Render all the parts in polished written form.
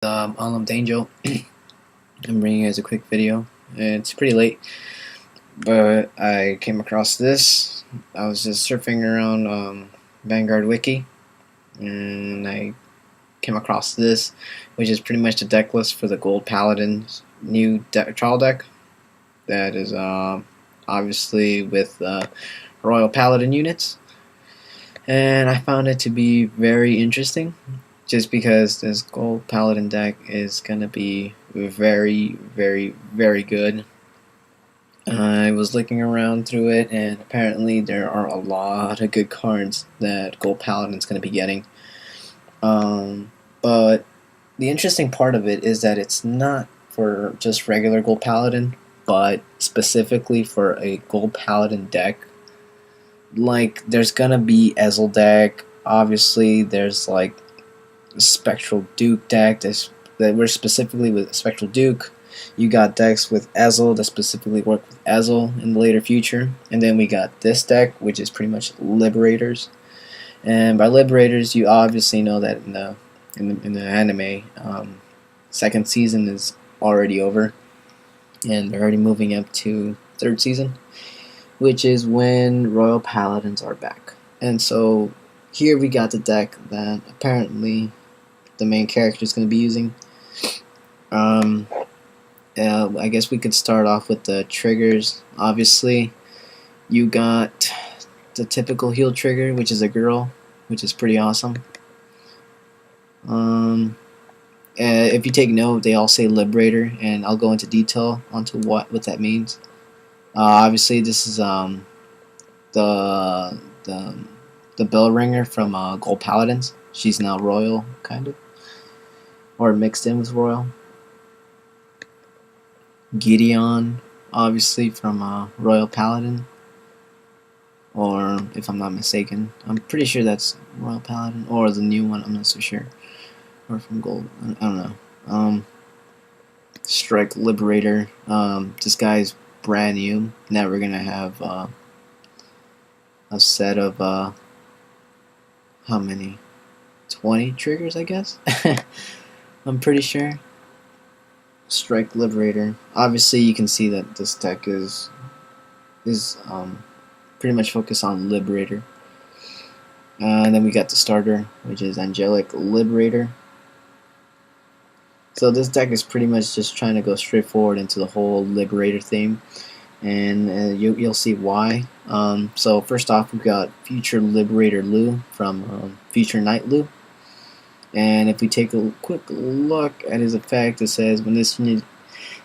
Angel. I'm bringing you guys a quick video. It's pretty late, but I came across this. I was just surfing around Vanguard wiki, and I came across this, which is pretty much the deck list for the Gold Paladin's new trial deck. That is obviously with Royal Paladin units, and I found it to be very interesting. Just because this Gold Paladin deck is gonna be very, very, very good. I was looking around through it, and apparently there are a lot of good cards that Gold Paladin's gonna be getting. But the interesting part of it is that it's not for just regular Gold Paladin, but specifically for a Gold Paladin deck. Like, there's gonna be Ezel deck. Obviously, there's like Spectral Duke deck that we're specifically with Spectral Duke. You got decks with Ezel that specifically work with Ezel in the later future, and then we got this deck, which is pretty much Liberators. And by Liberators, you obviously know that in the anime, second season is already over, and they're already moving up to third season, which is when Royal Paladins are back. And so here we got the deck that apparently the main character is going to be using. I guess we could start off with the triggers. Obviously, you got the typical heal trigger, which is a girl, which is pretty awesome. If you take note, they all say Liberator, and I'll go into detail onto what that means. Obviously, this is the bell ringer from Gold Paladins. She's now royal, kind of, or mixed in with royal. Gideon, obviously from Royal Paladin, or if I'm not mistaken, I'm pretty sure that's Royal Paladin, or the new one. I'm not so sure, or from Gold. I don't know. Strike Liberator. This guy's brand new. Now we're gonna have a set of how many? 20 triggers, I guess. I'm pretty sure. Strike Liberator. Obviously, you can see that this deck is pretty much focused on Liberator. And then we got the starter, which is Angelic Liberator. So this deck is pretty much just trying to go straight forward into the whole Liberator theme, and you'll see why. So first off, we've got Future Liberator Lu from Future Knight Lu. And if we take a quick look at his effect, it says when this unit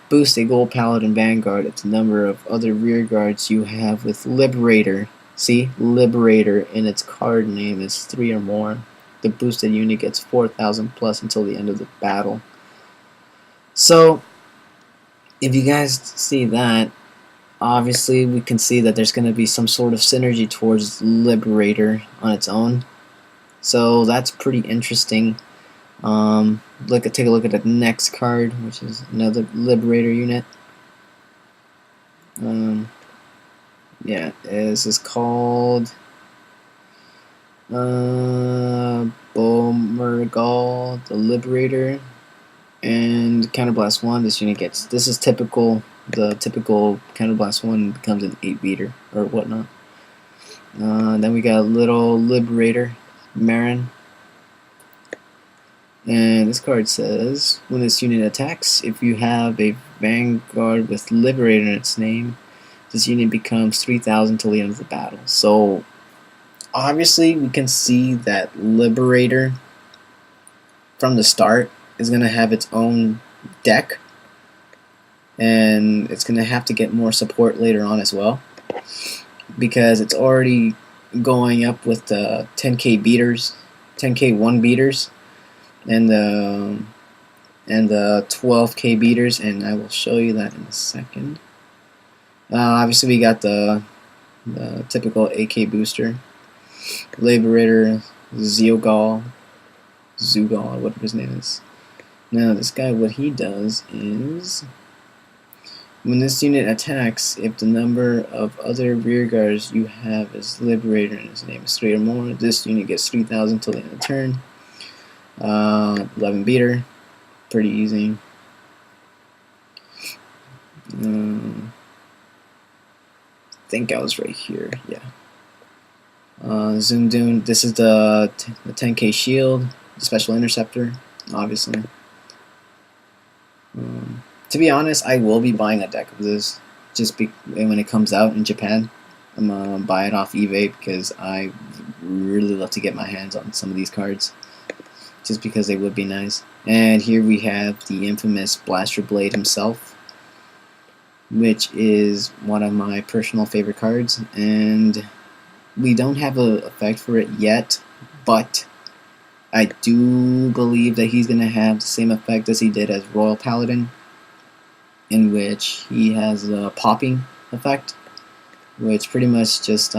boosts a Gold Paladin Vanguard, if the number of other rear guards you have with Liberator, see, Liberator in its card name is 3 or more, the boosted unit gets 4,000 plus until the end of the battle. So, if you guys see that, obviously we can see that there's going to be some sort of synergy towards Liberator on its own. So that's pretty interesting. Take a look at the next card, which is another Liberator unit. Yeah, this is called Bomergal, the Liberator, and Counterblast 1. This unit gets, this is typical. The typical Counterblast 1 becomes an 8-beater or whatnot. Then we got a little Liberator, Marin. And this card says, when this unit attacks, if you have a Vanguard with Liberator in its name, this unit becomes 3,000 till the end of the battle. So, obviously, we can see that Liberator, from the start, is going to have its own deck. And it's going to have to get more support later on as well, because it's already going up with the 10k beaters, 10k 1 beaters, and the 12k beaters, and I will show you that in a second. Obviously, we got the typical AK booster, Liberator, Zugal, whatever his name is. Now, this guy, what he does is, when this unit attacks, if the number of other rear guards you have is Liberator and his name is 3 or more, this unit gets 3,000 till the end of the turn. 11 beater, pretty easy. I think I was right here. Yeah. Zoomed in. This is the 10k shield, the special interceptor, obviously. To be honest, I will be buying a deck of this when it comes out in Japan. I'm gonna buy it off eBay because I really love to get my hands on some of these cards, just because they would be nice. And here we have the infamous Blaster Blade himself, which is one of my personal favorite cards, and we don't have an effect for it yet, but I do believe that he's going to have the same effect as he did as Royal Paladin, in which he has a popping effect, which pretty much just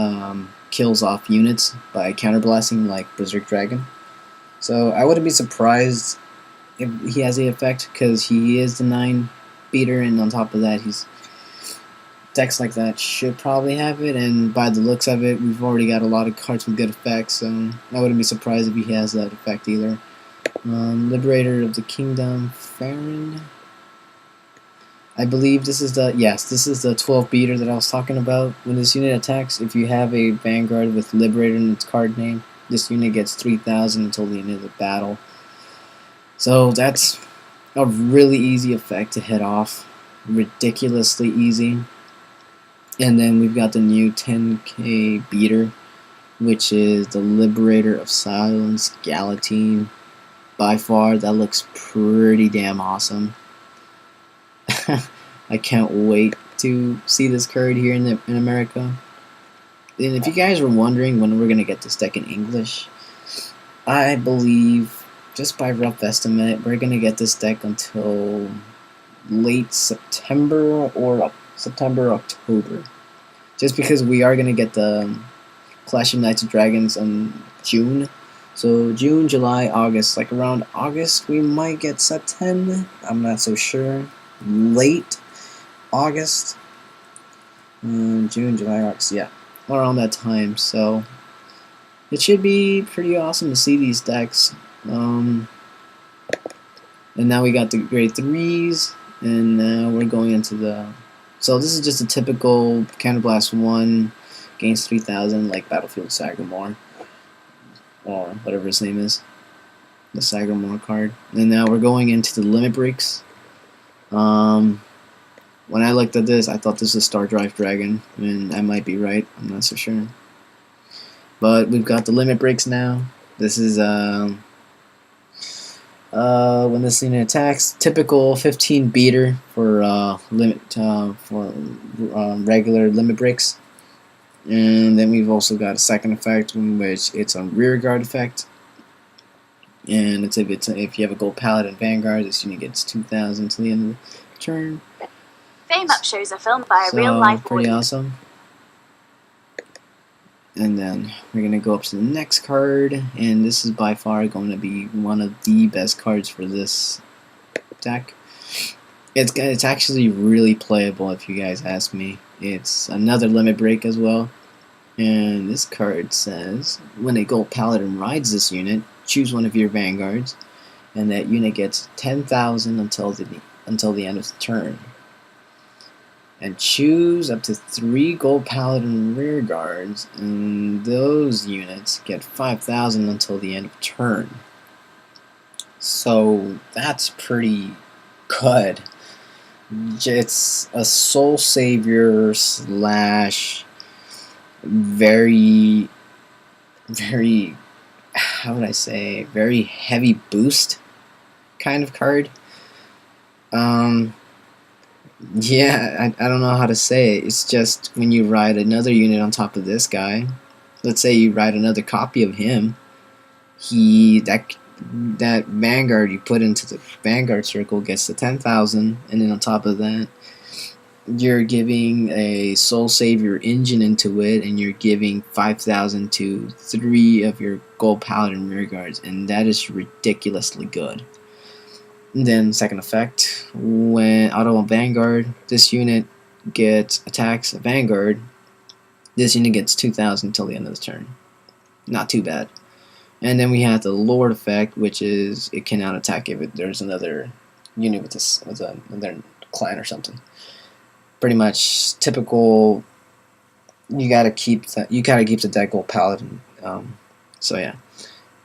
kills off units by counterblasting like Berserk Dragon. So I wouldn't be surprised if he has the effect, because he is the 9 beater, and on top of that, decks like that should probably have it, and by the looks of it, we've already got a lot of cards with good effects, so I wouldn't be surprised if he has that effect either. Liberator of the Kingdom, Farron. I believe this is the 12 beater that I was talking about. When this unit attacks, if you have a Vanguard with Liberator in its card name, this unit gets 3,000 until the end of the battle. So that's a really easy effect to hit off, ridiculously easy. And then we've got the new 10k beater, which is the Liberator of Silence, Galatine. By far, that looks pretty damn awesome. I can't wait to see this card here in America. And if you guys were wondering when we're going to get this deck in English, I believe, just by rough estimate, we're going to get this deck until late September or September, October. Just because we are going to get the Clash of Knights and Dragons in June. So June, July, August, like around August we might get set 10. I'm not so sure. Late August. June, July, August, yeah. Around that time. So it should be pretty awesome to see these decks. And now we got the grade 3s, and now we're going into the... So this is just a typical Counterblast 1, gains 3,000, like Battlefield Sagamore, or whatever his name is, the Sagamore card. And now we're going into the limit breaks. When I looked at this, I thought this was Star Drive Dragon, and I might be right, I'm not so sure. But we've got the limit breaks now. This is when this unit attacks, typical 15 beater for regular limit breaks. And then we've also got a second effect, in which it's a rear guard effect. And if you have a gold Paladin Vanguard, this unit gets 2,000 to the end of the turn. Fame Up shows are filmed by a real-life pretty awesome. And then we're going to go up to the next card, and this is by far going to be one of the best cards for this deck. It's actually really playable, if you guys ask me. It's another limit break as well. And this card says, when a gold Paladin rides this unit, choose one of your Vanguards, and that unit gets 10,000 until the end of the turn. And choose up to 3 gold Paladin rear guards, and those units get 5,000 until the end of turn. So that's pretty good. It's a soul savior slash very, how would I say, very heavy boost kind of card. Yeah, I don't know how to say it. It's just when you ride another unit on top of this guy, let's say you ride another copy of him, that Vanguard you put into the Vanguard circle gets to 10,000, and then on top of that, you're giving a Soul Savior engine into it, and you're giving 5,000 to 3 of your gold Paladin rear guards, and that is ridiculously good. And then second effect, when auto Vanguard, this unit attacks a Vanguard, this unit gets 2,000 until the end of the turn. Not too bad. And then we have the Lord effect, which is it cannot attack if there's another unit with this with another clan or something. Pretty much typical. You gotta keep the deck gold paladin. So yeah.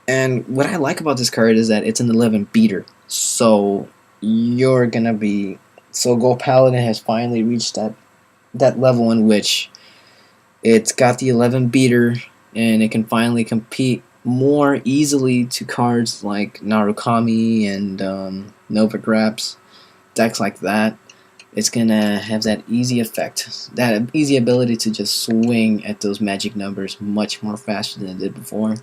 And what I like about this card is that it's an 11 beater. So you're gonna be Gold Paladin has finally reached that level in which it's got the 11 beater and it can finally compete more easily to cards like Narukami and Nova Graps, decks like that. It's gonna have that easy effect, that easy ability to just swing at those magic numbers much more faster than it did before.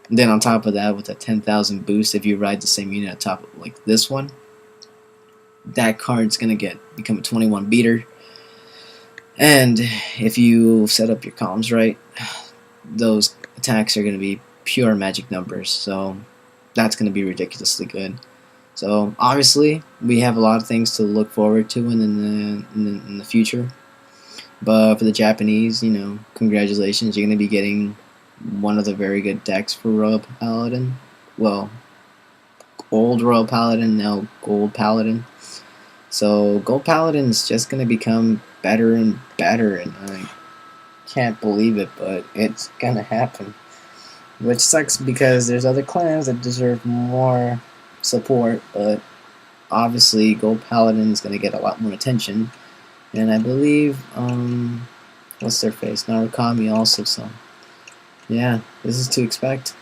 And then on top of that, with a 10,000 boost, if you ride the same unit on top of like this one, that card's gonna become a 21 beater. And if you set up your comms right, those attacks are gonna be pure magic numbers. So that's gonna be ridiculously good. So obviously, we have a lot of things to look forward to in the future. But for the Japanese, you know, congratulations, you're gonna be getting one of the very good decks for Royal Paladin. Well, old Royal Paladin, now Gold Paladin. So Gold Paladin is just going to become better and better, and I can't believe it, but it's going to happen. Which sucks because there's other clans that deserve more support, but obviously Gold Paladin is going to get a lot more attention. And I believe, what's their face? Narukami also, so yeah, this is to expect.